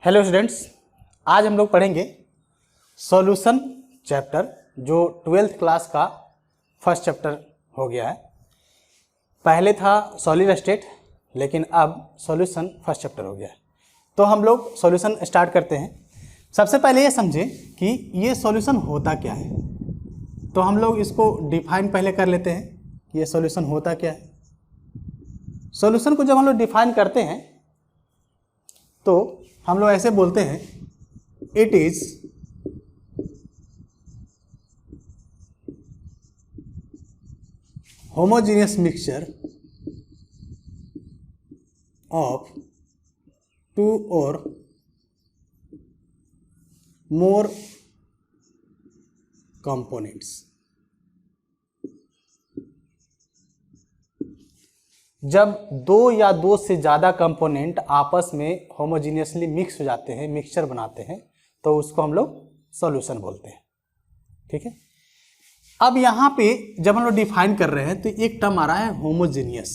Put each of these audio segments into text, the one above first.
Hello students, आज हम लोग पढ़ेंगे सॉल्यूशन चैप्टर जो 12th क्लास का फर्स्ट चैप्टर हो गया है। पहले था सॉलिड स्टेट, लेकिन अब सॉल्यूशन फर्स्ट चैप्टर हो गया है। तो हम लोग सॉल्यूशन स्टार्ट करते हैं। सबसे पहले ये समझें कि ये सॉल्यूशन होता क्या है। तो हम लोग इसको डिफाइन पहले कर लेते हैं कि ये सॉल्यूशन होता क्या है। सॉल्यूशन को जब हम लोग डिफाइन करते हैं तो हम लोग ऐसे बोलते हैं, it is homogeneous mixture of two और मोर कंपोनेंट्स। जब दो या दो से ज़्यादा कंपोनेंट आपस में होमोजीनियसली मिक्स हो जाते हैं, मिक्सचर बनाते हैं, तो उसको हम लोग सॉल्यूशन बोलते हैं। ठीक है। अब यहाँ पे जब हम लोग डिफाइन कर रहे हैं तो एक टर्म आ रहा है होमोजीनियस।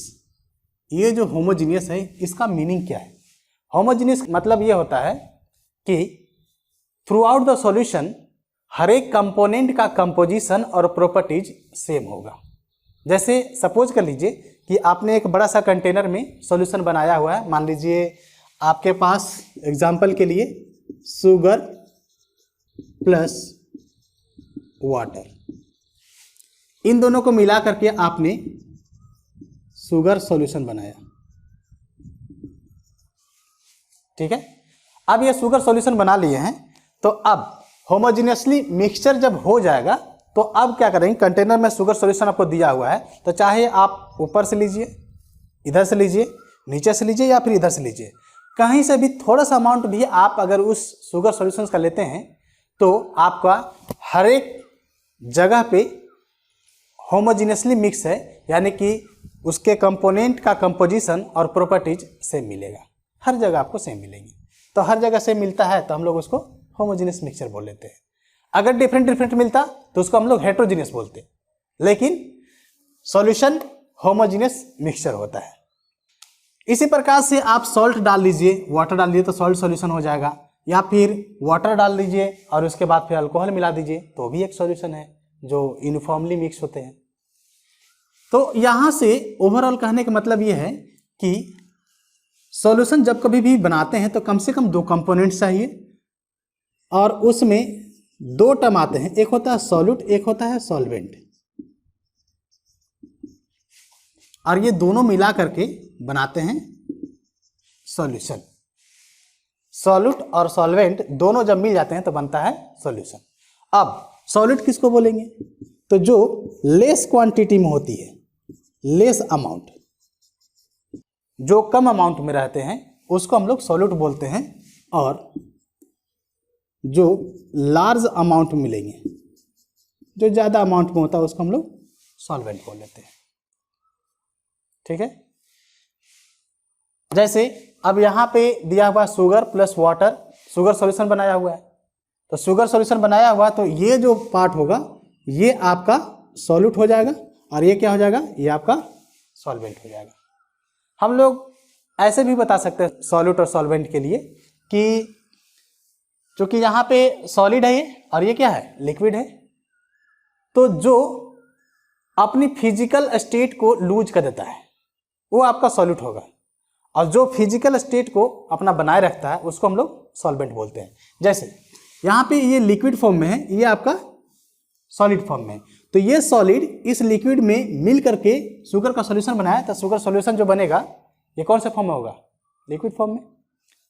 ये जो होमोजीनियस है, इसका मीनिंग क्या है? होमोजीनियस मतलब ये होता है कि थ्रू आउट द सॉल्यूशन हर एक कंपोनेंट का कंपोजिशन और प्रॉपर्टीज सेम होगा। जैसे सपोज कर लीजिए कि आपने एक बड़ा सा कंटेनर में सॉल्यूशन बनाया हुआ है। मान लीजिए आपके पास एग्जांपल के लिए शुगर प्लस वाटर, इन दोनों को मिला करके आपने शुगर सॉल्यूशन बनाया। ठीक है। अब ये शुगर सॉल्यूशन बना लिए हैं, तो अब होमोजेनियसली मिक्सचर जब हो जाएगा तो अब क्या करेंगे, कंटेनर में शुगर सॉल्यूशन आपको दिया हुआ है, तो चाहे आप ऊपर से लीजिए, इधर से लीजिए, नीचे से लीजिए या फिर इधर से लीजिए, कहीं से भी थोड़ा सा अमाउंट भी आप अगर उस शुगर सॉल्यूशन का लेते हैं तो आपका हर एक जगह पे होमोजेनियसली मिक्स है, यानी कि उसके कंपोनेंट का कंपोजिशन और प्रॉपर्टीज सेम मिलेगा। हर जगह आपको सेम मिलेगी। तो हर जगह सेम मिलता है तो हम लोग उसको होमोजेनियस मिक्सचर बोल लेते हैं। अगर डिफरेंट मिलता तो उसको हम लोग हेट्रोजीनियस बोलते हैं, लेकिन सॉल्यूशन होमोजीनियस मिक्सचर होता है। इसी प्रकार से आप सॉल्ट डाल लीजिए, वाटर डाल लीजिए तो सॉल्ट सॉल्यूशन हो जाएगा, या फिर वाटर डाल लीजिए और उसके बाद फिर अल्कोहल मिला दीजिए तो भी एक सॉल्यूशन है जो यूनिफॉर्मली मिक्स होते हैं। तो यहाँ से ओवरऑल कहने का मतलब ये है कि सॉल्यूशन जब कभी भी बनाते हैं तो कम से कम दो कंपोनेंट्स चाहिए, और उसमें दो टर्म आते हैं, एक होता है सॉल्यूट, एक होता है सॉल्वेंट, और ये दोनों मिला करके बनाते हैं सॉल्यूशन। सॉल्यूट और सॉल्वेंट दोनों जब मिल जाते हैं तो बनता है सॉल्यूशन। अब सॉल्यूट किसको बोलेंगे? तो जो लेस क्वांटिटी में होती है, लेस अमाउंट, जो कम अमाउंट में रहते हैं उसको हम लोग सॉल्यूट बोलते हैं, और जो लार्ज अमाउंट मिलेंगे, जो ज़्यादा अमाउंट में होता है, उसको हम लोग सॉल्वेंट बोल लेते हैं। ठीक है। जैसे अब यहाँ पे दिया हुआ sugar plus water, sugar solution बनाया हुआ है, तो शुगर सॉल्यूशन बनाया हुआ तो ये जो पार्ट होगा ये आपका सॉल्यूट हो जाएगा, और ये क्या हो जाएगा, ये आपका सॉल्वेंट हो जाएगा। हम लोग ऐसे भी बता सकते हैं सॉल्यूट और सॉल्वेंट के लिए कि चूंकि यहाँ पे सॉलिड है ये, और ये क्या है, लिक्विड है, तो जो अपनी फिजिकल स्टेट को लूज कर देता है वो आपका सॉल्यूट होगा, और जो फिजिकल स्टेट को अपना बनाए रखता है उसको हम लोग सॉल्वेंट बोलते हैं। जैसे यहाँ पे ये लिक्विड फॉर्म में है, ये आपका सॉलिड फॉर्म में है, तो ये सॉलिड इस लिक्विड में मिल करके शुगर का सॉल्यूशन बनाया, तो शुगर सॉल्यूशन जो बनेगा ये कौन से फॉर्म में होगा, लिक्विड फॉर्म में।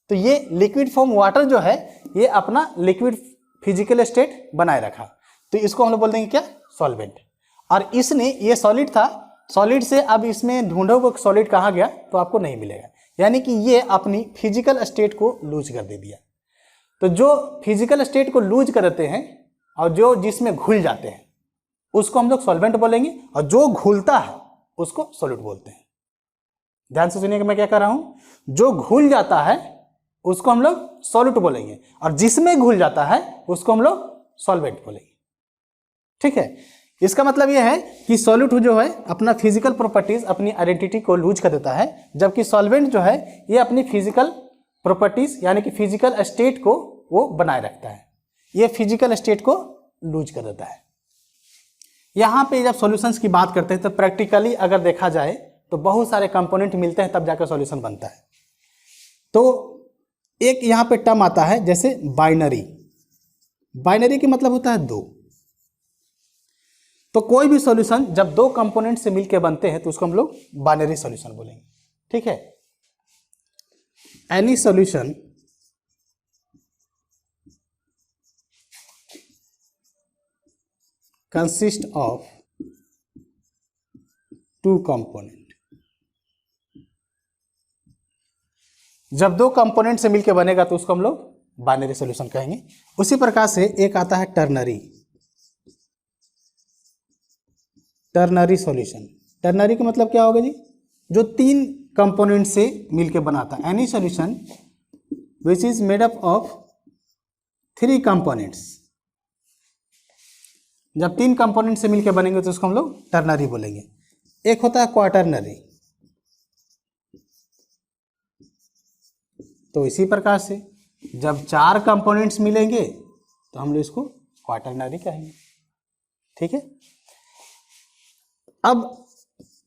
तो ये लिक्विड फॉर्म वाटर जो है ये अपना लिक्विड फिजिकल स्टेट बनाए रखा, तो इसको हम लोग बोल देंगे क्या, सॉल्वेंट। और इसने ये सॉलिड था, सॉलिड से अब इसमें ढूंढो वो सॉलिड कहाँ गया तो आपको नहीं मिलेगा, यानी कि ये अपनी फिजिकल स्टेट को लूज कर दे दिया। तो जो फिजिकल स्टेट को लूज कर देते हैं और जो जिसमें घुल जाते हैं उसको हम लोग सॉल्वेंट बोलेंगे, और जो घुलता है उसको सॉल्यूट बोलते हैं। ध्यान से सुनिएगा मैं क्या कर रहा हूँ, जो घुल जाता है उसको हम लोग सॉल्यूट बोलेंगे, और जिसमें घुल जाता है उसको हम लोग सॉल्वेंट बोलेंगे। ठीक है। इसका मतलब यह है कि सॉल्यूट जो है अपना फिजिकल प्रॉपर्टीज, अपनी आइडेंटिटी को लूज कर देता है, जबकि सॉल्वेंट जो है ये अपनी फिजिकल प्रॉपर्टीज यानी कि फिजिकल स्टेट को वो बनाए रखता है, ये फिजिकल स्टेट को लूज कर देता है। यहाँ पे जब सॉल्यूशंस की बात करते हैं तो प्रैक्टिकली अगर देखा जाए तो बहुत सारे कंपोनेंट मिलते हैं तब जाकर सॉल्यूशन बनता है। तो एक यहाँ पे टर्म आता है जैसे बाइनरी, बाइनरी की मतलब होता है दो। तो कोई भी सॉल्यूशन जब दो कंपोनेंट से मिलकर बनते हैं तो उसको हम लोग बाइनरी सॉल्यूशन बोलेंगे, ठीक है। Any solution consist of two component, जब दो कंपोनेंट से मिलकर बनेगा तो उसको हम लोग बाइनरी सॉल्यूशन कहेंगे। उसी प्रकार से एक आता है टर्नरी, टर्नरी सॉल्यूशन। टर्नरी का मतलब क्या होगा जी, जो तीन कंपोनेंट से मिलकर बनाता है। Any solution which is made up of three components, जब तीन कंपोनेंट से मिलकर बनेंगे तो उसको हम लोग टर्नरी बोलेंगे। एक होता है क्वाटर्नरी, तो इसी प्रकार से जब चार कंपोनेंट्स मिलेंगे तो हम लोग इसको क्वाटर्नरी कहेंगे, ठीक है। अब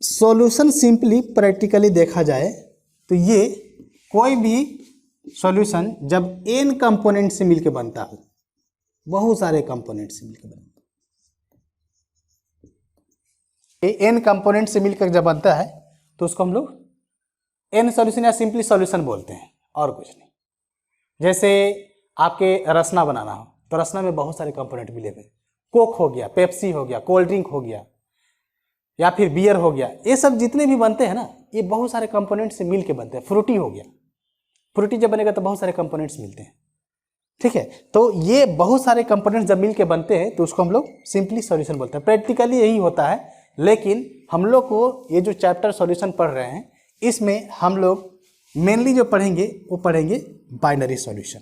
सॉल्यूशन सिंपली प्रैक्टिकली देखा जाए तो ये कोई भी सॉल्यूशन जब n कंपोनेंट से मिलकर बनता है, बहुत सारे कंपोनेंट से मिलकर बनता है, n कंपोनेंट से मिलकर जब बनता है तो उसको हम लोग n सॉल्यूशन या सिंपली सॉल्यूशन बोलते हैं और कुछ नहीं। जैसे आपके रसना बनाना हो तो रसना में बहुत सारे कंपोनेंट मिले हुए, कोक हो गया, पेप्सी हो गया, कोल्ड ड्रिंक हो गया या फिर बियर हो गया, ये सब जितने भी बनते हैं ना ये बहुत सारे कंपोनेंट से मिल के बनते हैं। फ्रूटी हो गया, फ्रूटी जब बनेगा तो बहुत सारे कंपोनेंट्स मिलते हैं, ठीक है। तो ये बहुत सारे कंपोनेंट्स जब मिल के बनते हैं तो उसको हम लोग सिंपली सॉल्यूशन बोलते हैं। प्रैक्टिकली यही होता है, लेकिन हम लोग को ये जो चैप्टर सॉल्यूशन पढ़ रहे हैं इसमें हम लोग मेनली जो पढ़ेंगे वो पढ़ेंगे बाइनरी सॉल्यूशन,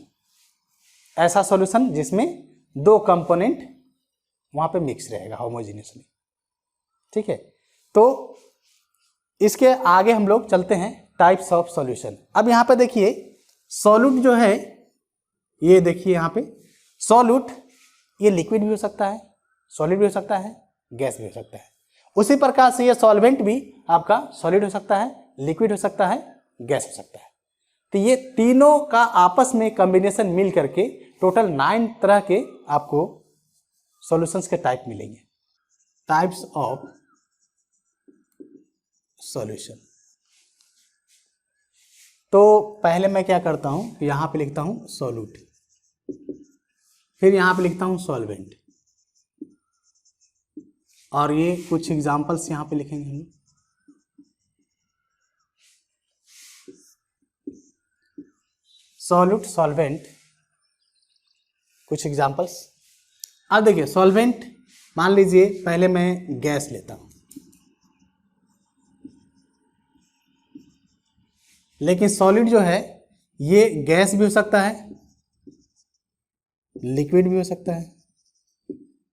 ऐसा सॉल्यूशन जिसमें दो कंपोनेंट वहाँ पे मिक्स रहेगा होमोजीनियसली, ठीक है। तो इसके आगे हम लोग चलते हैं टाइप्स ऑफ सॉल्यूशन। अब यहाँ पे देखिए सॉल्यूट जो है, ये देखिए यहाँ पे सॉल्यूट, ये लिक्विड भी हो सकता है, सॉलिड भी हो सकता है, गैस भी हो सकता है। उसी प्रकार से ये सॉल्वेंट भी आपका सॉलिड हो सकता है, लिक्विड हो सकता है, गैस हो सकता है। तो ये तीनों का आपस में कॉम्बिनेशन मिल करके टोटल 9 तरह के आपको सॉल्यूशंस के टाइप मिलेंगे। Types of solution. तो पहले मैं क्या करता हूं, यहां पे लिखता हूं सॉल्यूट, फिर यहां पे लिखता हूं सॉल्वेंट, और ये कुछ एग्जांपल्स यहां पे लिखेंगे हम। सॉल्यूट, सॉल्वेंट, कुछ एग्जांपल्स। अब देखिए सॉल्वेंट, मान लीजिए पहले मैं गैस लेता हूं, लेकिन सॉलिड जो है ये गैस भी हो सकता है, लिक्विड भी हो सकता है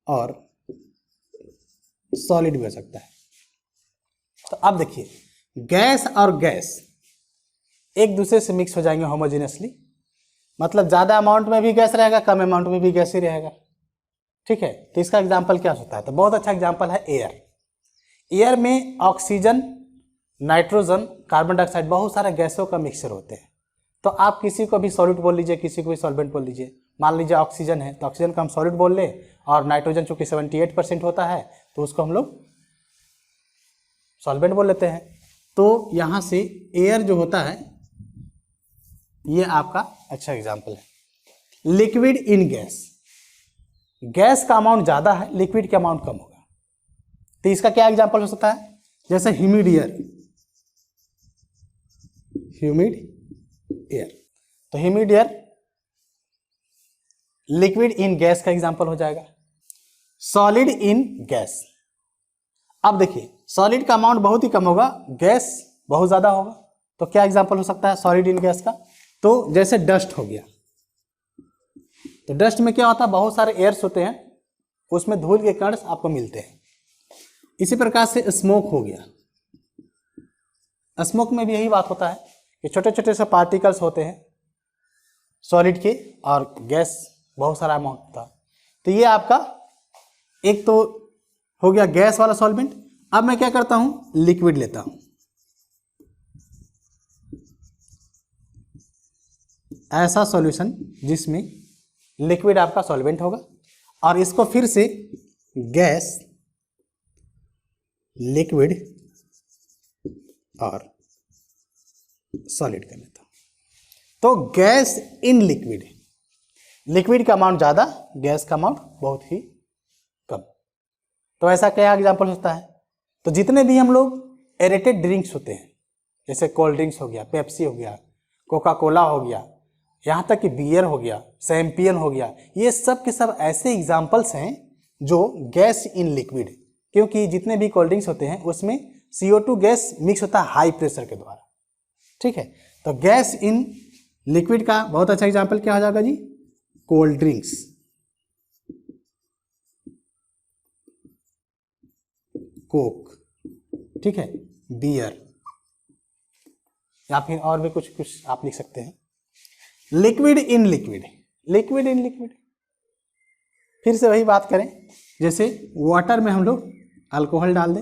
और सॉलिड भी हो सकता है। तो अब देखिए गैस और गैस एक दूसरे से मिक्स हो जाएंगे होमोजेनियसली, मतलब ज़्यादा अमाउंट में भी गैस रहेगा, कम अमाउंट में भी गैस ही रहेगा, ठीक है। तो इसका एग्जाम्पल क्या होता है, तो बहुत अच्छा एग्जाम्पल है एयर। एयर में ऑक्सीजन, नाइट्रोजन, कार्बन डाइऑक्साइड, बहुत सारे गैसों का मिक्सचर होते हैं। तो आप किसी को भी सॉलिड बोल लीजिए, किसी को भी सॉल्वेंट बोल लीजिए। मान लीजिए ऑक्सीजन है तो ऑक्सीजन को हम सॉलिड बोल लें, और नाइट्रोजन चूंकि 78% होता है तो उसको हम लोग सॉल्वेंट बोल लेते हैं। तो यहाँ से एयर जो होता है ये आपका अच्छा एग्जाम्पल है। लिक्विड इन गैस, गैस का अमाउंट ज़्यादा है, लिक्विड का अमाउंट कम होगा। तो इसका क्या एग्जाम्पल हो सकता है, जैसे ह्यूमिड एयर, ह्यूमिड एयर। तो humid air liquid in gas का एग्जाम्पल हो जाएगा। सॉलिड इन गैस, अब देखिए सॉलिड का अमाउंट बहुत ही कम होगा, गैस बहुत ज़्यादा होगा। तो क्या एग्जाम्पल हो सकता है सॉलिड इन गैस का, तो जैसे डस्ट हो गया। तो डस्ट में क्या होता है, बहुत सारे एयर्स होते हैं, उसमें धूल के कण आपको मिलते हैं। इसी प्रकार से स्मोक हो गया, स्मोक में भी यही बात होता है कि छोटे छोटे से पार्टिकल्स होते हैं, सॉलिड के और गैस बहुत सारा अमाउंट था। तो ये आपका एक तो हो गया गैस वाला सॉल्वेंट। अब मैं क्या करता हूँ, लिक्विड लेता हूँ। ऐसा सॉल्यूशन जिसमें लिक्विड आपका सॉल्वेंट होगा और इसको फिर से गैस, लिक्विड और सॉलिड कर लेता हूँ। तो गैस इन लिक्विड, लिक्विड का अमाउंट ज़्यादा, गैस का अमाउंट बहुत ही कम। तो ऐसा क्या एग्जाम्पल होता है? तो जितने भी हम लोग एरेटेड ड्रिंक्स होते हैं, जैसे कोल्ड ड्रिंक्स हो गया, पेप्सी हो गया, कोका कोला हो गया, यहाँ तक कि बियर हो गया, सैम्पियन हो गया, ये सब के सब ऐसे एग्जाम्पल्स हैं जो गैस इन लिक्विड, क्योंकि जितने भी कोल्ड ड्रिंक्स होते हैं उसमें CO2 गैस मिक्स होता है हाई प्रेशर के द्वारा। ठीक है, तो गैस इन लिक्विड का बहुत अच्छा एग्जाम्पल क्या हो जाएगा जी? कोल्ड ड्रिंक्स, कोक, ठीक है, बियर, या फिर और भी कुछ कुछ आप लिख सकते हैं। Liquid in liquid, liquid in liquid, फिर से वही बात करें, जैसे वाटर में हम लोग अल्कोहल डाल दें,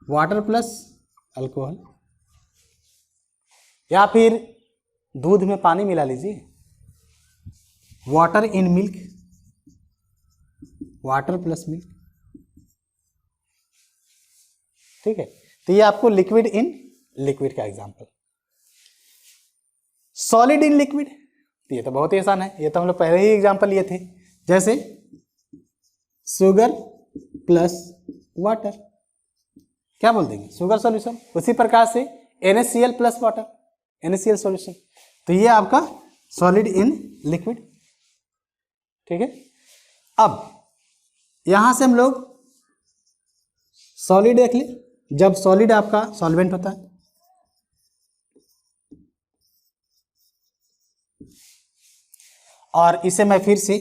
वाटर प्लस अल्कोहल, या फिर दूध में पानी मिला लीजिए, water in milk, water plus milk. ठीक है, तो ये आपको लिक्विड इन लिक्विड का एग्जांपल। सॉलिड इन लिक्विड, तो ये तो बहुत ही आसान है, ये तो हम लोग पहले ही एग्जांपल लिए थे, जैसे शुगर प्लस वाटर, क्या बोल देंगे? Sugar solution. उसी प्रकार से NaCl plus water, NaCl solution. तो ये आपका सॉलिड इन लिक्विड। ठीक है, अब यहां से हम लोग सॉलिड देख ले, जब सॉलिड आपका सॉल्वेंट होता है, और इसे मैं फिर से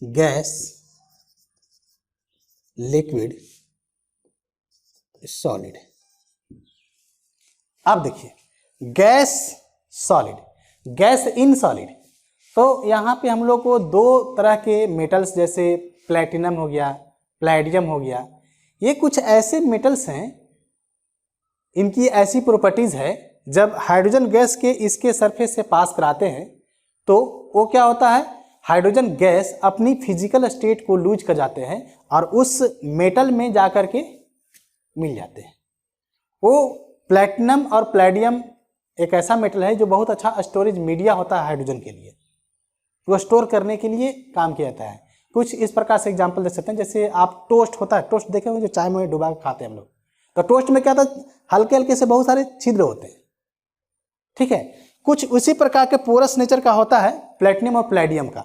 गैस, लिक्विड, सॉलिड। अब देखिए gas solid, gas in solid, तो यहाँ पे हम लोग को दो तरह के मेटल्स, जैसे प्लैटिनम हो गया, प्लैडियम हो गया, ये कुछ ऐसे मेटल्स हैं, इनकी ऐसी प्रॉपर्टीज है, जब हाइड्रोजन गैस के इसके सरफेस से पास कराते हैं तो वो क्या होता है, हाइड्रोजन गैस अपनी फिजिकल स्टेट को लूज कर जाते हैं और उस मेटल में जाकर के मिल जाते हैं। वो प्लैटिनम और प्लैडियम एक ऐसा मेटल है जो बहुत अच्छा स्टोरेज मीडिया होता है हाइड्रोजन के लिए, वो स्टोर करने के लिए काम किया जाता है। कुछ इस प्रकार से एग्जांपल दे सकते हैं, जैसे आप टोस्ट होता है, टोस्ट देखे होंगे जो चाय में डुबा के खाते हैं हम लोग, तो टोस्ट में क्या होता है, हल्के हल्के से बहुत सारे छिद्र होते हैं। ठीक है, कुछ उसी प्रकार के पोरस नेचर का होता है प्लैटिनम और प्लैडियम का,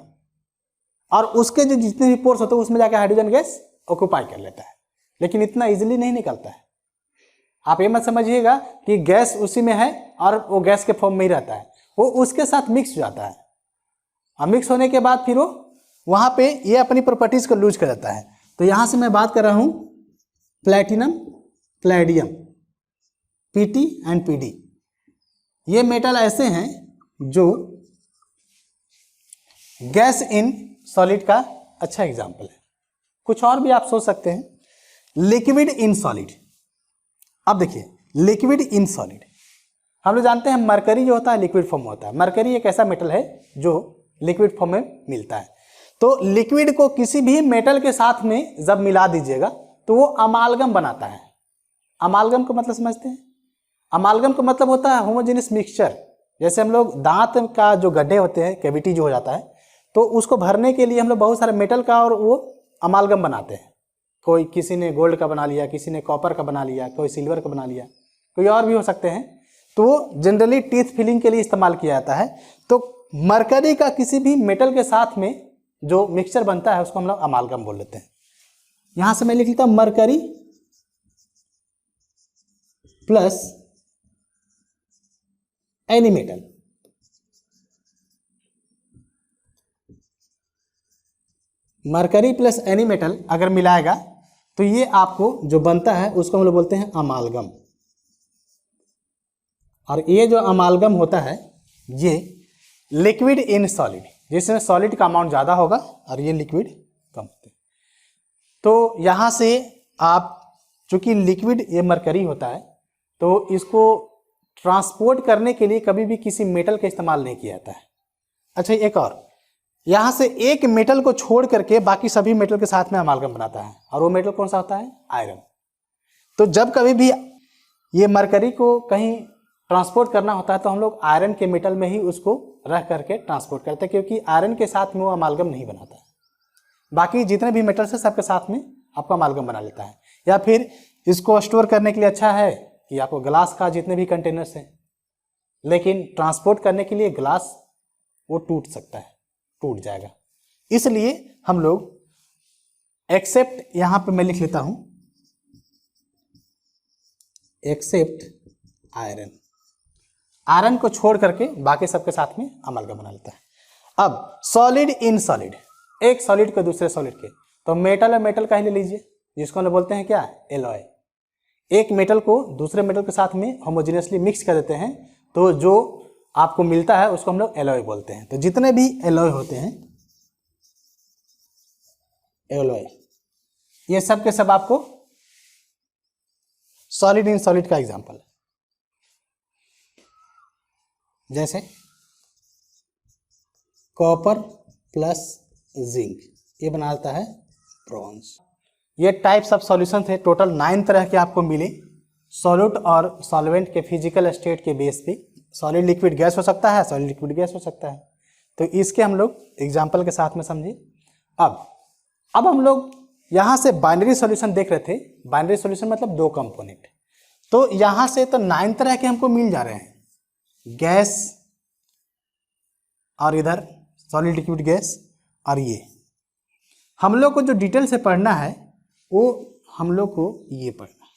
और उसके जो जितने भी पोर्स होते हैं उसमें जाकर हाइड्रोजन गैस ऑक्यूपाई कर लेता है, लेकिन इतना इजीली नहीं निकलता है। आप ये मत समझिएगा कि गैस उसी में है और वो गैस के फॉर्म में ही रहता है, वो उसके साथ मिक्स हो जाता है, और मिक्स होने के बाद फिर वो वहाँ पे ये अपनी प्रॉपर्टीज को लूज कर जाता है। तो यहाँ से मैं बात कर रहा हूँ प्लैटिनम, प्लैडियम, Pt एंड Pd, ये मेटल ऐसे हैं जो गैस इन सॉलिड का अच्छा एग्जाम्पल है। कुछ और भी आप सोच सकते हैं, लिक्विड इन सॉलिड। अब देखिए लिक्विड इन सॉलिड, हम लोग जानते हैं मरकरी जो होता है लिक्विड फॉर्म में होता है। मरकरी एक ऐसा मेटल है जो लिक्विड फॉर्म में मिलता है। तो लिक्विड को किसी भी मेटल के साथ में जब मिला दीजिएगा तो वो अमालगम बनाता है। अमालगम का मतलब समझते हैं? अमालगम का मतलब होता है होमोजेनियस मिक्सचर। जैसे हम लोग दांत का जो गड्ढे होते हैं, कैविटी जो हो जाता है, तो उसको भरने के लिए हम लोग बहुत सारे मेटल का और वो अमालगम बनाते हैं। कोई किसी ने गोल्ड का बना लिया, किसी ने कॉपर का बना लिया, कोई सिल्वर का बना लिया, कोई और भी हो सकते हैं। तो वो जनरली टीथ फिलिंग के लिए इस्तेमाल किया जाता है। तो मरकरी का किसी भी मेटल के साथ में जो मिक्सचर बनता है उसको हम लोग अमालगम बोल लेते हैं। यहां से मैं लिख लेता हूं mercury plus any metal. Mercury plus any metal अगर मिलाएगा तो ये आपको जो बनता है उसको हम लोग बोलते हैं अमालगम। और ये जो अमालगम होता है ये लिक्विड इन सॉलिड, जिसमें सॉलिड का अमाउंट ज़्यादा होगा और ये लिक्विड कम होते हैं। तो यहाँ से आप, चूंकि लिक्विड ये मरकरी होता है, तो इसको ट्रांसपोर्ट करने के लिए कभी भी किसी मेटल का इस्तेमाल नहीं किया जाता है। अच्छा, एक और, यहाँ से एक मेटल को छोड़ करके बाकी सभी मेटल के साथ में अमालगम बनाता है, और वो मेटल कौन सा होता है? आयरन। तो जब कभी भी ये मरकरी को कहीं ट्रांसपोर्ट करना होता है तो हम लोग आयरन के मेटल में ही उसको रख करके ट्रांसपोर्ट करते हैं, क्योंकि आयरन के साथ में वो अमालगम नहीं बनाता है। बाकी जितने भी मेटल्स हैं सबके साथ में आपका अमालगम बना लेता है। या फिर इसको स्टोर करने के लिए अच्छा है कि आपको ग्लास का जितने भी कंटेनर्स हैं, लेकिन ट्रांसपोर्ट करने के लिए ग्लास वो टूट सकता है, टूट जाएगा, इसलिए हम लोग एक्सेप्ट, यहां पे मैं लिख लेता हूं एक्सेप्ट आयरन, आयरन को छोड़ करके बाकी सबके साथ में अमालगम बना लेता है। अब सॉलिड इन सॉलिड, एक सॉलिड को दूसरे सॉलिड के, तो मेटल और मेटल का ही ले लीजिए, जिसको हम बोलते हैं क्या? एलॉय। एक मेटल को दूसरे मेटल के साथ में होमोजेनियसली मिक्स कर देते हैं, तो जो आपको मिलता है उसको हम लोग एलॉय बोलते हैं। तो जितने भी एलॉय होते हैं, एलॉय, ये सब के सब आपको सॉलिड इन सॉलिड का एग्जांपल है। जैसे कॉपर प्लस जिंक, ये बनाता है ब्रॉन्ज। ये टाइप्स ऑफ सॉल्यूशन थे, टोटल 9 तरह के आपको मिले सॉल्यूट और सॉल्वेंट के फिजिकल स्टेट के बेस पे। सॉलिड लिक्विड गैस हो सकता है, सॉलिड लिक्विड गैस हो सकता है, तो इसके हम लोग एग्जाम्पल के साथ में समझे। अब हम लोग यहाँ से बाइनरी सॉल्यूशन देख रहे थे। बाइनरी सॉल्यूशन मतलब 2 कंपोनेंट, तो यहाँ से तो 9 तरह के हमको मिल जा रहे हैं, गैस और इधर सॉलिड लिक्विड गैस, और ये हम लोग को जो डिटेल से पढ़ना है वो हम लोग को ये पढ़ना है।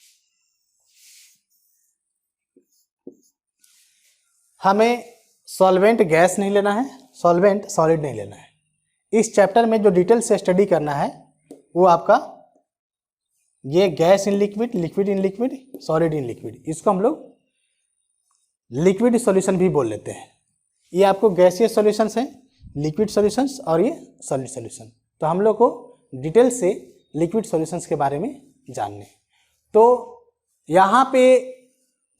हमें सॉल्वेंट गैस नहीं लेना है, सॉल्वेंट सॉलिड नहीं लेना है। इस चैप्टर में जो डिटेल से स्टडी करना है वो आपका ये gas in liquid, liquid in liquid, solid in liquid, इसको हम लोग लिक्विड सॉल्यूशन भी बोल लेते हैं। ये आपको गैसियस सॉल्यूशंस हैं, लिक्विड सॉल्यूशंस और ये सॉलिड सॉल्यूशन। तो हम लोग को डिटेल से लिक्विड सॉल्यूशंस के बारे में जानने। तो यहाँ पे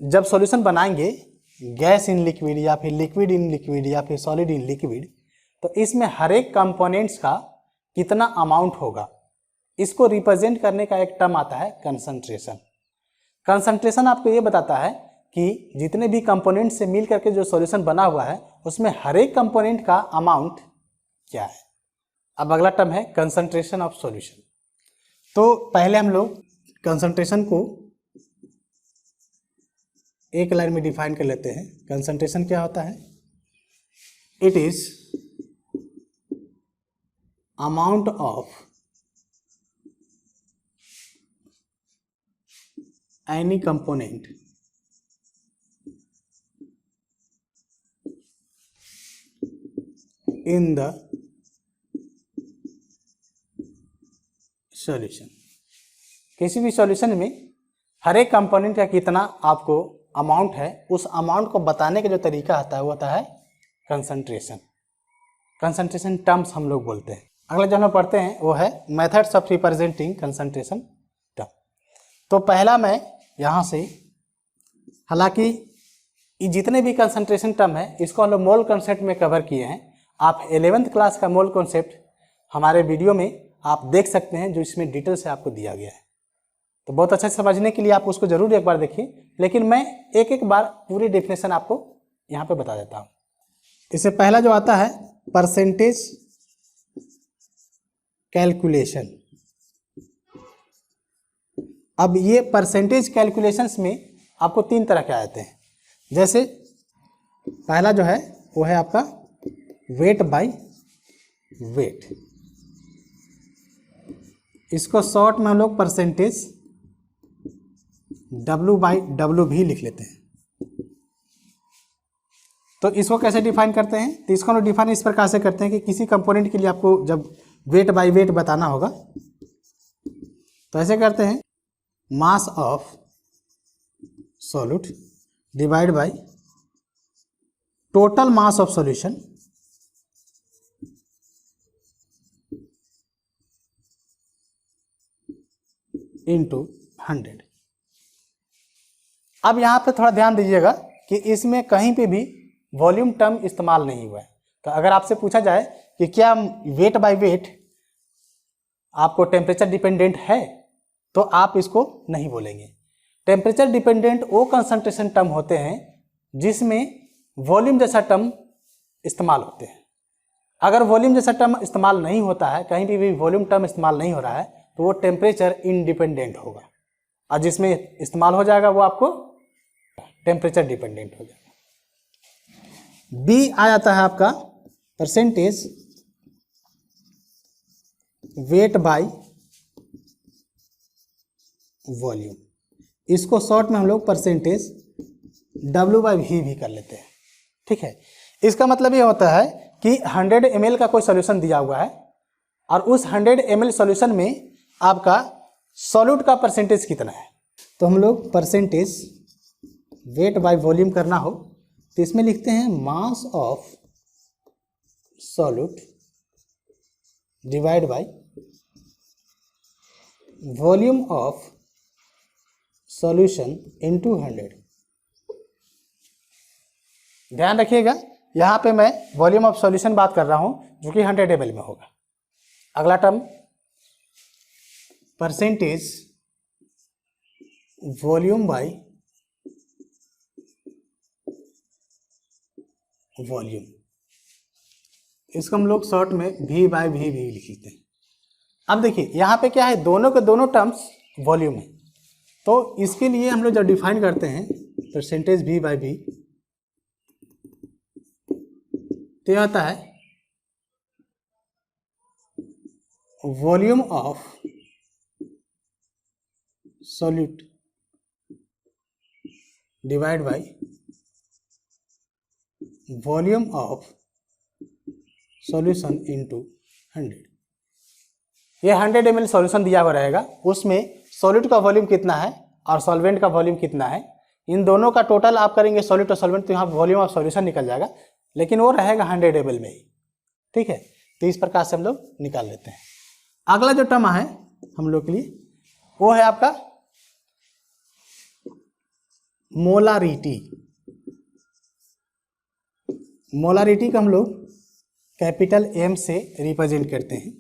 जब सॉल्यूशन बनाएंगे गैस इन लिक्विड या फिर लिक्विड इन लिक्विड या फिर सॉलिड इन लिक्विड, तो इसमें हर एक कंपोनेंट्स का कितना अमाउंट होगा, इसको रिप्रेजेंट करने का एक टर्म आता है कंसंट्रेशन। कंसंट्रेशन आपको ये बताता है कि जितने भी कंपोनेंट से मिल करके जो सॉल्यूशन बना हुआ है उसमें हर एक कंपोनेंट का अमाउंट क्या है। अब अगला टर्म है कंसंट्रेशन ऑफ सॉल्यूशन। तो पहले हम लोग कंसंट्रेशन को एक लाइन में डिफाइन कर लेते हैं। कंसंट्रेशन क्या होता है? It is amount of any component in the solution. किसी भी सॉल्यूशन में हर एक कंपोनेंट का कितना आपको अमाउंट है, उस अमाउंट को बताने का जो तरीका आता है वो होता है कंसंट्रेशन। कंसंट्रेशन टर्म्स हम लोग बोलते हैं। अगला जो हम लोग पढ़ते हैं वो है methods of representing concentration term. तो पहला मैं यहाँ से, हालांकि ये जितने भी कंसंट्रेशन टर्म है इसको हम लोग मोल कॉन्सेप्ट में कवर किए हैं। आप 11th क्लास का मोल कॉन्सेप्ट हमारे वीडियो में आप देख सकते हैं, जो इसमें डिटेल से आपको दिया गया है। तो बहुत अच्छे से समझने के लिए आप उसको जरूर एक बार देखिए, लेकिन मैं एक एक बार पूरी डेफिनेशन आपको यहाँ पे बता देता हूँ। इससे पहला जो आता है परसेंटेज कैलकुलेशन। अब ये परसेंटेज कैलकुलेशंस में आपको 3 तरह के आते हैं। जैसे पहला जो है वो है आपका वेट बाय वेट, इसको शॉर्ट में हम लोग परसेंटेज W/W भी लिख लेते हैं। तो इसको कैसे डिफाइन करते हैं? तो इसको हम डिफाइन इस प्रकार से करते हैं कि किसी कंपोनेंट के लिए आपको जब वेट बाय वेट बताना होगा तो ऐसे करते हैं, mass of solute divide by total mass of solution into 100। अब यहाँ पे थोड़ा ध्यान दीजिएगा कि इसमें कहीं पे भी वॉल्यूम टर्म इस्तेमाल नहीं हुआ है। तो अगर आपसे पूछा जाए कि क्या वेट बाय वेट आपको टेम्परेचर डिपेंडेंट है, तो आप इसको नहीं बोलेंगे। टेम्परेचर डिपेंडेंट वो कंसंट्रेशन टर्म होते हैं जिसमें वॉल्यूम जैसा टर्म इस्तेमाल होते हैं। अगर वॉल्यूम जैसा टर्म इस्तेमाल नहीं होता है, कहीं भी वॉल्यूम टर्म इस्तेमाल नहीं हो रहा है, तो वो टेम्परेचर इंडिपेंडेंट होगा, और जिसमें इस्तेमाल हो जाएगा वो आपको टेम्परेचर डिपेंडेंट हो जाएगा। बी आ जाता है आपका परसेंटेज वेट बाय वॉल्यूम। इसको शॉर्ट में हम लोग परसेंटेज W/V भी कर लेते हैं। ठीक है, इसका मतलब ये होता है कि 100 ml का कोई सॉल्यूशन दिया हुआ है और उस 100 ml सॉल्यूशन में आपका सॉल्यूट का परसेंटेज कितना है। तो हम लोग परसेंटेज वेट बाय वॉल्यूम करना हो तो इसमें लिखते हैं mass of solute divide by volume of solution into 100। ध्यान रखिएगा, यहाँ पे मैं वॉल्यूम ऑफ सॉल्यूशन बात कर रहा हूँ जो कि 100 ml में होगा। अगला term percentage volume by volume, इसको हम लोग शॉर्ट में V/V भी लिख लेते हैं। अब देखिए यहाँ पे क्या है, दोनों के दोनों टर्म्स वॉल्यूम है, तो इसके लिए हम लोग जब डिफाइन करते हैं परसेंटेज V/V, तो यह आता है volume of solute divide by volume of solution into 100। ये 100 ml सॉल्यूशन दिया हुआ रहेगा, उसमें सॉल्यूट का वॉल्यूम कितना है और सॉल्वेंट का वॉल्यूम कितना है, इन दोनों का टोटल आप करेंगे सॉल्यूट और सॉल्वेंट, तो यहाँ वॉल्यूम ऑफ सॉल्यूशन निकल जाएगा, लेकिन वो रहेगा 100 ml में ही। ठीक है, तो इस प्रकार से हम लोग निकाल लेते हैं। अगला जो टर्म है हम लोग के लिए वो है आपका मोलारिटी। मोलारिटी को हम लोग कैपिटल M से रिप्रेजेंट करते हैं।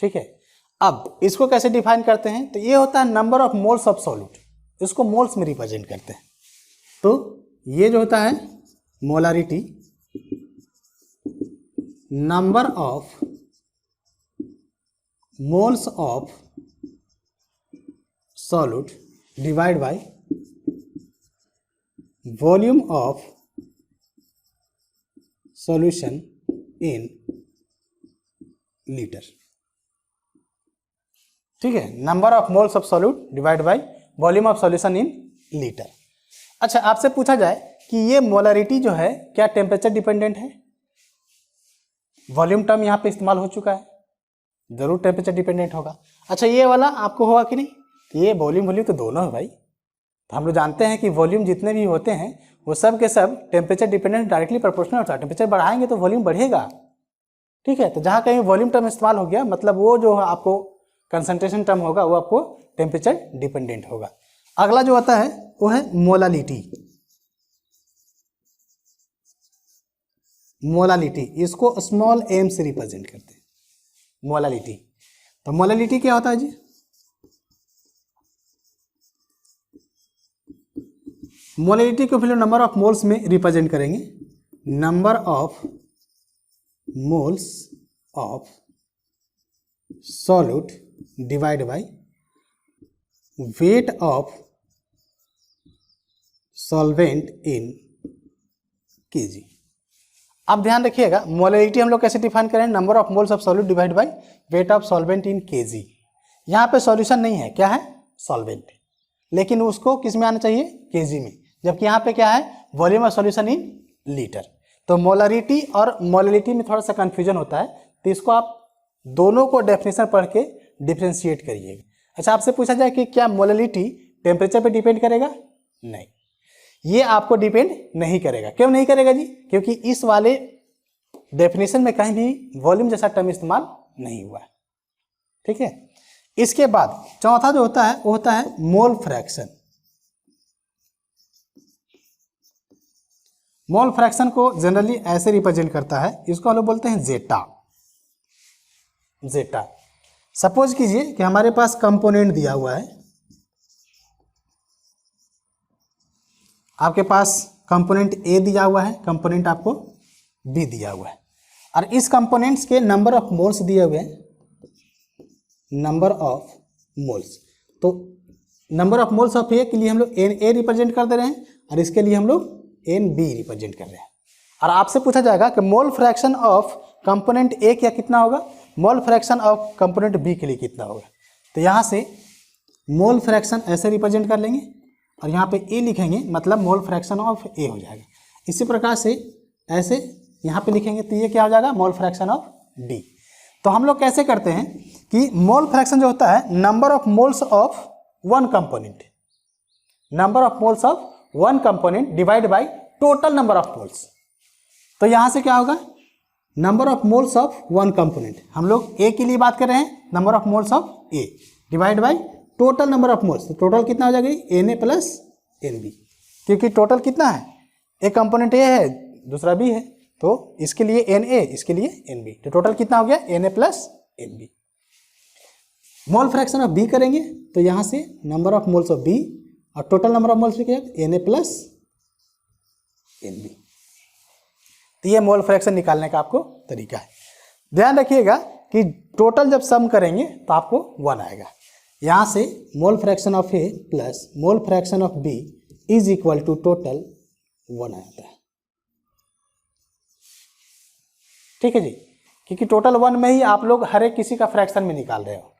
ठीक है, अब इसको कैसे डिफाइन करते हैं, तो ये होता है number of moles of solute, इसको मोल्स में रिप्रेजेंट करते हैं। तो ये जो होता है molarity, number of moles of solute divide by volume of solution in litre. ठीक है, number of moles of solute divide by volume of solution in litre. अच्छा, आपसे पूछा जाए कि ये मोलारिटी जो है क्या टेम्परेचर डिपेंडेंट है? वॉल्यूम टर्म यहाँ पे इस्तेमाल हो चुका है, जरूर टेम्परेचर डिपेंडेंट होगा। अच्छा, ये वाला आपको होगा कि नहीं? ये वॉल्यूम तो दोनों है भाई। तो हम लोग जानते हैं कि वॉल्यूम जितने भी होते हैं वो सब के सब टेम्परेचर डिपेंडेंट डायरेक्टली प्रोपोर्शनल होता है। टेम्परेचर बढ़ाएंगे तो वॉल्यूम बढ़ेगा। ठीक है, तो जहाँ कहीं वॉल्यूम टर्म इस्तेमाल हो गया, मतलब वो जो आपको कंसंट्रेशन टर्म होगा वो आपको टेम्परेचर डिपेंडेंट होगा। अगला जो आता है वो है मोलालिटी। मोलालिटी, इसको स्मॉल m से रिप्रेजेंट करते हैं मोलालिटी। तो मोलालिटी क्या होता है जी? मोलालिटी को फिर नंबर ऑफ मोल्स में रिप्रेजेंट करेंगे। Number of moles of solute divide by weight of solvent in KG. अब ध्यान रखिएगा, मोलारिटी हम लोग कैसे डिफाइन करें? Number of moles of solute divide by weight of solvent in KG. यहाँ पे सॉल्यूशन नहीं है, क्या है? सॉल्वेंट, लेकिन उसको किस में आना चाहिए? केजी में, जबकि यहाँ पे क्या है? Volume of solution in litre. तो मोलारिटी और मोलालिटी में थोड़ा सा कंफ्यूजन होता है, तो इसको आप दोनों को डेफिनेशन पढ़ के डिफ्रेंशिएट करिएगा। अच्छा, आपसे पूछा जाए कि क्या मोलालिटी टेम्परेचर पे डिपेंड करेगा? नहीं, ये आपको डिपेंड नहीं करेगा। क्यों नहीं करेगा जी? क्योंकि इस वाले डेफिनेशन में कहीं भी वॉल्यूम जैसा टर्म इस्तेमाल नहीं हुआ है। ठीक है, इसके बाद चौथा जो होता है वो होता है मोल फ्रैक्शन। मोल फ्रैक्शन को जनरली ऐसे रिप्रेजेंट करता है, इसको हम लोग बोलते हैं जेटा। जेटा सपोज कीजिए कि हमारे पास कंपोनेंट दिया हुआ है, आपके पास कंपोनेंट ए दिया हुआ है, कंपोनेंट आपको बी दिया हुआ है, और इस कंपोनेंट्स के नंबर ऑफ मोल्स दिए हुए हैं, नंबर ऑफ मोल्स। तो नंबर ऑफ मोल्स ऑफ ए के लिए हम लोग एन ए रिप्रेजेंट कर दे रहे हैं और इसके लिए हम लोग एन बी रिप्रेजेंट कर रहे हैं। और आपसे पूछा जाएगा कि mole fraction of component A क्या कितना होगा, mole fraction of component B के लिए कितना होगा। तो यहाँ से मोल फ्रैक्शन ऐसे रिप्रेजेंट कर लेंगे और यहाँ पे ए लिखेंगे, मतलब मोल फ्रैक्शन ऑफ ए हो जाएगा। इसी प्रकार से ऐसे यहाँ पे लिखेंगे तो ये क्या हो जाएगा, मोल फ्रैक्शन ऑफ डी। तो हम लोग कैसे करते हैं कि मोल फ्रैक्शन जो होता है number of moles of one component, number of moles of one component divide by total number of moles. तो यहाँ से क्या होगा, number of moles of one component, हम लोग ए के लिए बात कर रहे हैं, number of moles of A divide by total number of moles. तो टोटल कितना हो जाएगा, N A plus N B, क्योंकि टोटल कितना है, एक कंपोनेंट ए है दूसरा बी है, तो इसके लिए एन ए, इसके लिए एन बी, तो टोटल कितना हो गया, N A plus N B. Mole fraction of B करेंगे तो यहाँ से number of moles of B और टोटल नंबर ऑफ मोल्स भी क्या है, N A plus N B. तो ये मोल फ्रैक्शन निकालने का आपको तरीका है। ध्यान रखिएगा कि टोटल जब सम करेंगे तो आपको 1 आएगा। यहाँ से mole fraction of A plus mole fraction of B is equal to total 1 आता है। ठीक है जी, क्योंकि टोटल 1 में ही आप लोग हर एक किसी का फ्रैक्शन में निकाल रहे हो।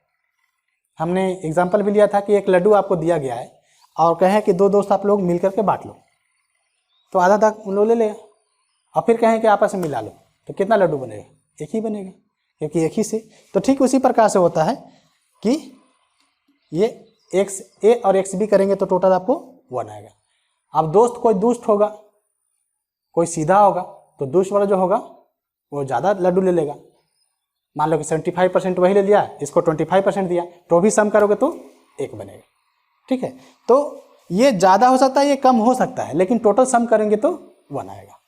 हमने एग्जाम्पल भी लिया था कि एक लड्डू आपको दिया गया है और कहें कि 2 दोस्त आप लोग मिल करके बांट लो, तो आधा तक उन लोग ले लेगा, और फिर कहें कि आपस में मिला लो, तो कितना लड्डू बनेगा, एक ही बनेगा, क्योंकि एक ही से। तो ठीक उसी प्रकार से होता है कि ये एक्स ए और एक्स बी करेंगे तो टोटल आपको 1 आएगा। अब दोस्त कोई दुष्ट होगा, कोई सीधा होगा, तो दुष्ट वाला जो होगा वो ज़्यादा लड्डू ले लेगा। मान लो कि 75% वही ले लिया, इसको 25% दिया, तो भी सम करोगे तो 1 बनेगा। ठीक है, तो ये ज़्यादा हो सकता है, ये कम हो सकता है, लेकिन टोटल सम करेंगे तो 1 आएगा।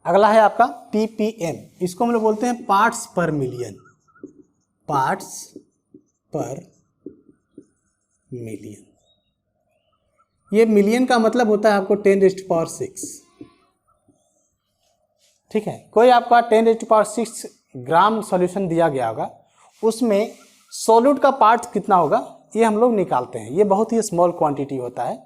अगला है आपका ppm, इसको हम लोग बोलते हैं पार्ट्स पर मिलियन। पार्ट्स पर मिलियन, ये मिलियन का मतलब होता है आपको 10⁶। ठीक है, कोई आपका 10⁶ ग्राम सॉल्यूशन दिया गया होगा, उसमें सॉल्यूट का पार्ट कितना होगा ये हम लोग निकालते हैं। ये बहुत ही स्मॉल क्वांटिटी होता है।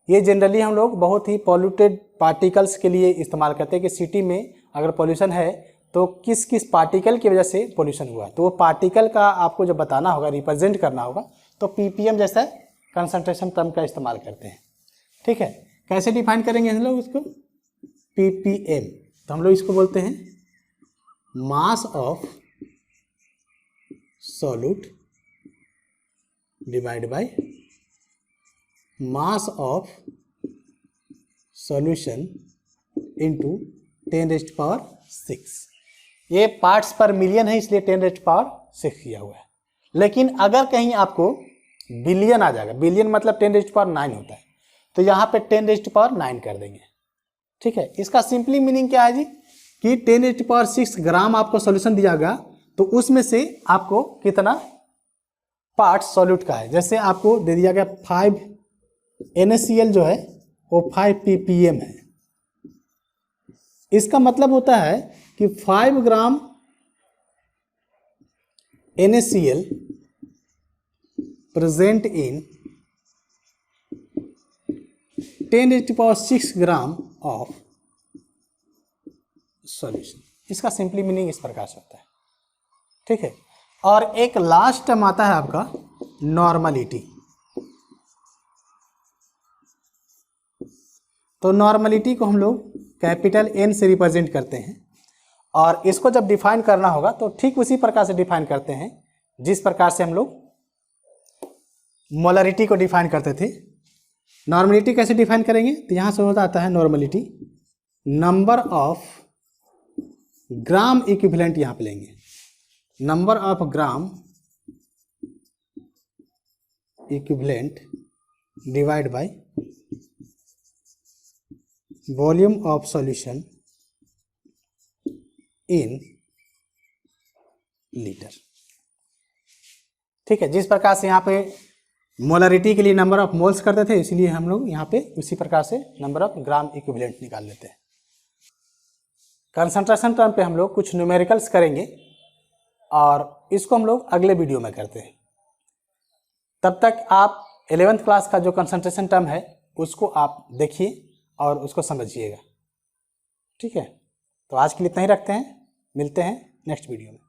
ये जनरली हम लोग बहुत ही पॉल्यूटेड पार्टिकल्स के लिए इस्तेमाल करते हैं कि सिटी में अगर पॉल्यूशन है तो किस किस पार्टिकल की वजह से पॉल्यूशन हुआ, तो वो पार्टिकल का आपको जब बताना होगा, रिप्रेजेंट करना होगा, तो ppm जैसा कंसंट्रेशन टर्म का इस्तेमाल करते हैं। ठीक है, कैसे डिफाइन करेंगे हम लोग इसको, ppm, तो हम लोग इसको बोलते हैं mass of solute divide by mass of solution into 10⁶। ये पार्ट्स पर मिलियन है इसलिए 10⁶ किया हुआ है। लेकिन अगर कहीं आपको बिलियन आ जाएगा, बिलियन मतलब 10⁹ होता है, तो यहाँ पे 10⁹ कर देंगे। ठीक है, इसका सिंपली मीनिंग क्या है जी कि 10⁶ ग्राम आपको सॉल्यूशन दिया गया, तो उसमें से आपको कितना पार्ट सॉल्यूट का है। जैसे आपको दे दिया गया 5 NaCl जो है वो 5 ppm है, इसका मतलब होता है कि 5 ग्राम NaCl present in 10⁶ gram of solution. इसका सिंपली मीनिंग इस प्रकार से होता है। ठीक है, और एक लास्ट टर्म आता है आपका नॉर्मलिटी। तो नॉर्मलिटी को हम लोग कैपिटल N से रिप्रेजेंट करते हैं, और इसको जब डिफाइन करना होगा तो ठीक उसी प्रकार से डिफाइन करते हैं जिस प्रकार से हम लोग मोलरिटी को डिफाइन करते थे। नॉर्मलिटी कैसे डिफाइन करेंगे, तो यहाँ से होता आता है normality number of gram equivalent, यहाँ पे लेंगे number of gram equivalent divide by volume of solution in litre. ठीक है, जिस प्रकार से यहाँ पे मोलरिटी के लिए नंबर ऑफ मोल्स करते थे, इसलिए हम लोग यहाँ पे उसी प्रकार से नंबर ऑफ ग्राम इक्विवेलेंट निकाल लेते हैं। कंसंट्रेशन टर्म पे हम लोग कुछ न्यूमेरिकल्स करेंगे और इसको हम लोग अगले वीडियो में करते हैं। तब तक आप 11th क्लास का जो कंसंट्रेशन टर्म है उसको आप देखिए और उसको समझिएगा। ठीक है, तो आज के लिए इतना ही रखते हैं, मिलते हैं नेक्स्ट वीडियो में।